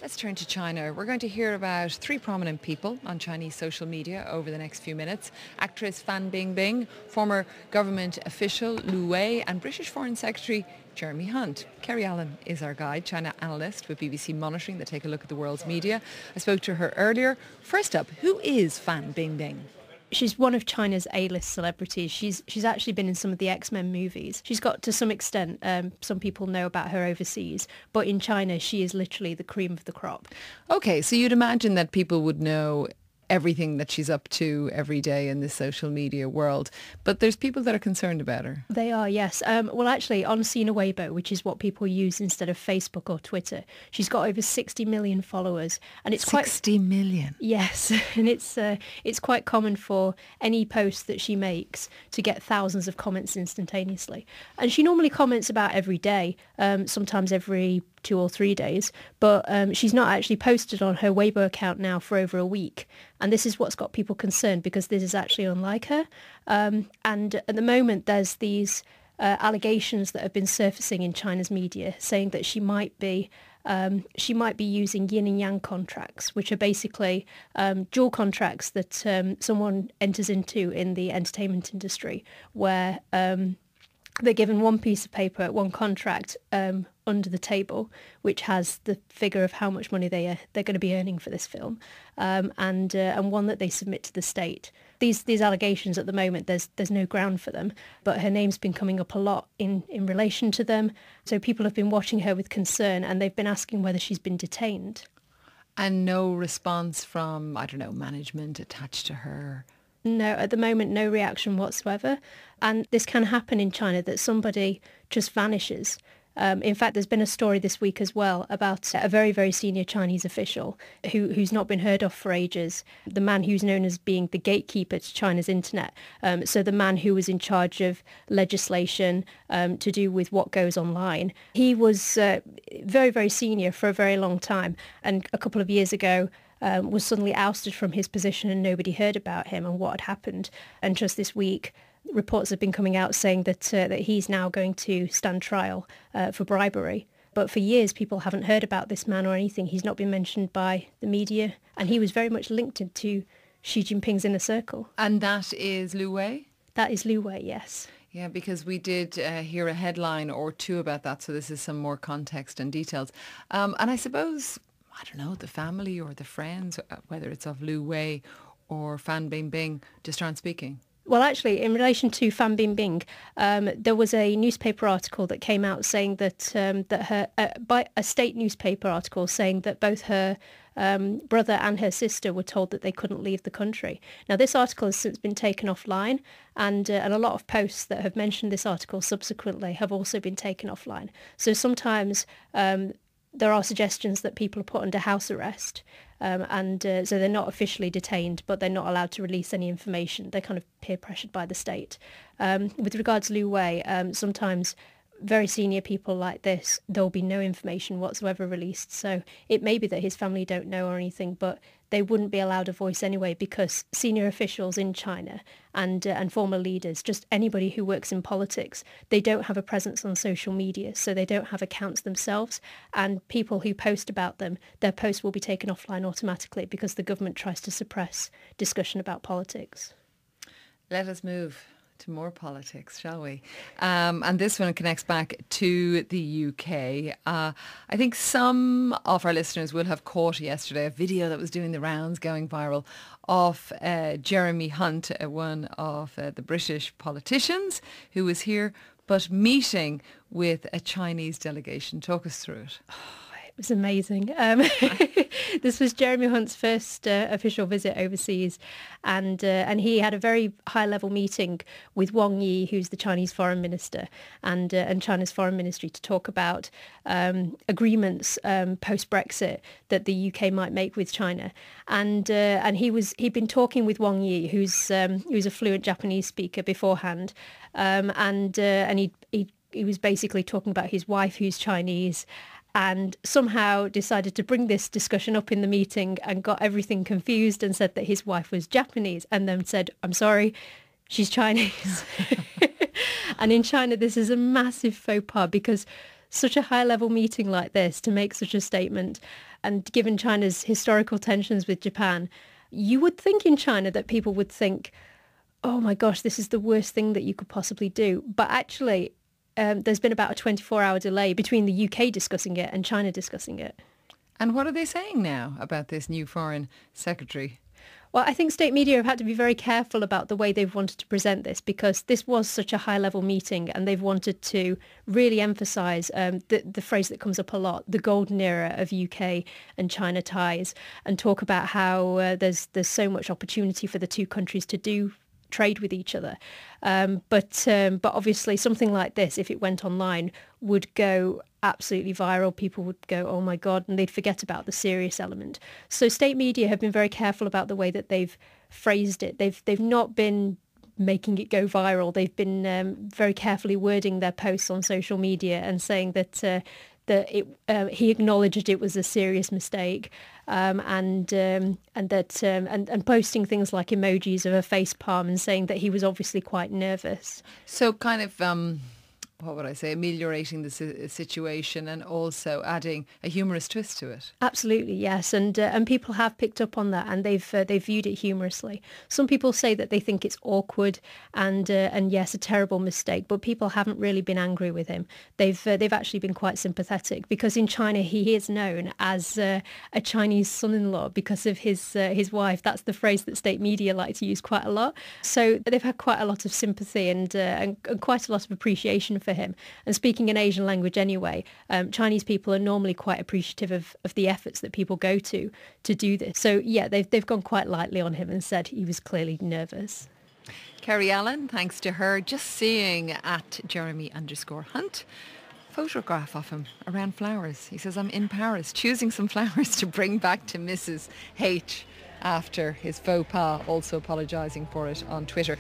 Let's turn to China. We're going to hear about three prominent people on Chinese social media over the next few minutes. Actress Fan Bingbing, former government official Liu Wei, and British Foreign Secretary Jeremy Hunt. Kerry Allen is our guide, China analyst with BBC Monitoring that take a look at the world's media. I spoke to her earlier. First up, who is Fan Bingbing? She's one of China's A-list celebrities. She's actually been in some of the X-Men movies. She's got, to some extent, some people know about her overseas, but in China she is literally the cream of the crop. Okay, so you'd imagine that people would know everything that she's up to every day in this social media world. But there's people that are concerned about her. They are, yes. Well, actually, on Sina Weibo, which is what people use instead of Facebook or Twitter, she's got over 60 million followers. And it's 60 million? Yes. And it's quite common for any post that she makes to get thousands of comments instantaneously. And she normally comments about every day, sometimes every 2 or 3 days, but she's not actually posted on her Weibo account now for over a week. And this is what's got people concerned, because this is actually unlike her. And at the moment, there's these allegations that have been surfacing in China's media saying that she might be using yin and yang contracts, which are basically dual contracts that someone enters into in the entertainment industry, where they're given one piece of paper, one contract under the table, which has the figure of how much money they're going to be earning for this film, and one that they submit to the state. These allegations at the moment, there's no ground for them, but her name's been coming up a lot in relation to them. So people have been watching her with concern, and they've been asking whether she's been detained. And no response from, I don't know, management attached to her? No, at the moment, no reaction whatsoever. And this can happen in China, that somebody just vanishes. In fact, there's been a story this week as well about a very, very senior Chinese official who's not been heard of for ages. The man who's known as being the gatekeeper to China's internet. So the man who was in charge of legislation to do with what goes online. He was very, very senior for a very long time. And a couple of years ago, was suddenly ousted from his position, and nobody heard about him and what had happened. And just this week, reports have been coming out saying that he's now going to stand trial for bribery. But for years, people haven't heard about this man or anything. He's not been mentioned by the media, and he was very much linked to Xi Jinping's inner circle. And that is Liu Wei? That is Liu Wei, yes. Yeah, because we did hear a headline or two about that, so this is some more context and details. And I suppose, I don't know, the family or the friends, whether it's of Liu Wei or Fan Bingbing, just aren't speaking. Well, actually, in relation to Fan Bingbing, there was a newspaper article that came out saying by a state newspaper article saying that both her brother and her sister were told that they couldn't leave the country. Now, this article has since been taken offline, and a lot of posts that have mentioned this article subsequently have also been taken offline. So sometimes there are suggestions that people are put under house arrest, so they're not officially detained, but they're not allowed to release any information. They're kind of peer pressured by the state. With regards to Liu Wei, sometimes very senior people like this, there will be no information whatsoever released. So it may be that his family don't know or anything, but they wouldn't be allowed a voice anyway, because senior officials in China and former leaders, just anybody who works in politics, they don't have a presence on social media, so they don't have accounts themselves. And people who post about them, their posts will be taken offline automatically because the government tries to suppress discussion about politics. Let us move to more politics, shall we? And this one connects back to the UK. I think some of our listeners will have caught yesterday a video that was doing the rounds, going viral, of Jeremy Hunt, one of the British politicians who was here, but meeting with a Chinese delegation. Talk us through it. It was amazing. This was Jeremy Hunt's first official visit overseas, and he had a very high-level meeting with Wang Yi, who's the Chinese foreign minister, and China's foreign ministry, to talk about agreements post-Brexit that the UK might make with China. And he'd been talking with Wang Yi, who's a fluent Japanese speaker beforehand, and he was basically talking about his wife, who's Chinese, and somehow decided to bring this discussion up in the meeting and got everything confused and said that his wife was Japanese, and then said, "I'm sorry, she's Chinese." And in China, this is a massive faux pas, because such a high-level meeting like this to make such a statement, and given China's historical tensions with Japan, you would think in China that people would think, oh my gosh, this is the worst thing that you could possibly do. But actually, there's been about a 24-hour delay between the UK discussing it and China discussing it. And what are they saying now about this new foreign secretary? Well, I think state media have had to be very careful about the way they've wanted to present this, because this was such a high-level meeting and they've wanted to really emphasise the phrase that comes up a lot, the golden era of UK and China ties, and talk about how there's so much opportunity for the two countries to do trade with each other. But obviously something like this, if it went online, would go absolutely viral. People would go, oh my God, and they'd forget about the serious element. So state media have been very careful about the way that they've phrased it. They've not been making it go viral. They've been very carefully wording their posts on social media and saying that he acknowledged it was a serious mistake, and posting things like emojis of a face palm and saying that he was obviously quite nervous. So kind of, what would I say, ameliorating the situation and also adding a humorous twist to it. Absolutely, yes, and people have picked up on that, and they've viewed it humorously. Some people say that they think it's awkward and yes, a terrible mistake, but people haven't really been angry with him. They've actually been quite sympathetic, because in China he is known as a Chinese son-in-law because of his wife. That's the phrase that state media like to use quite a lot. So they've had quite a lot of sympathy and quite a lot of appreciation for him. And speaking an Asian language anyway, Chinese people are normally quite appreciative of the efforts that people go to do this. So yeah, they've gone quite lightly on him and said he was clearly nervous. Kerry Allen, thanks to her, just seeing at Jeremy_Hunt photograph of him around flowers. He says, I'm in Paris choosing some flowers to bring back to Mrs. H after his faux pas, also apologising for it on Twitter.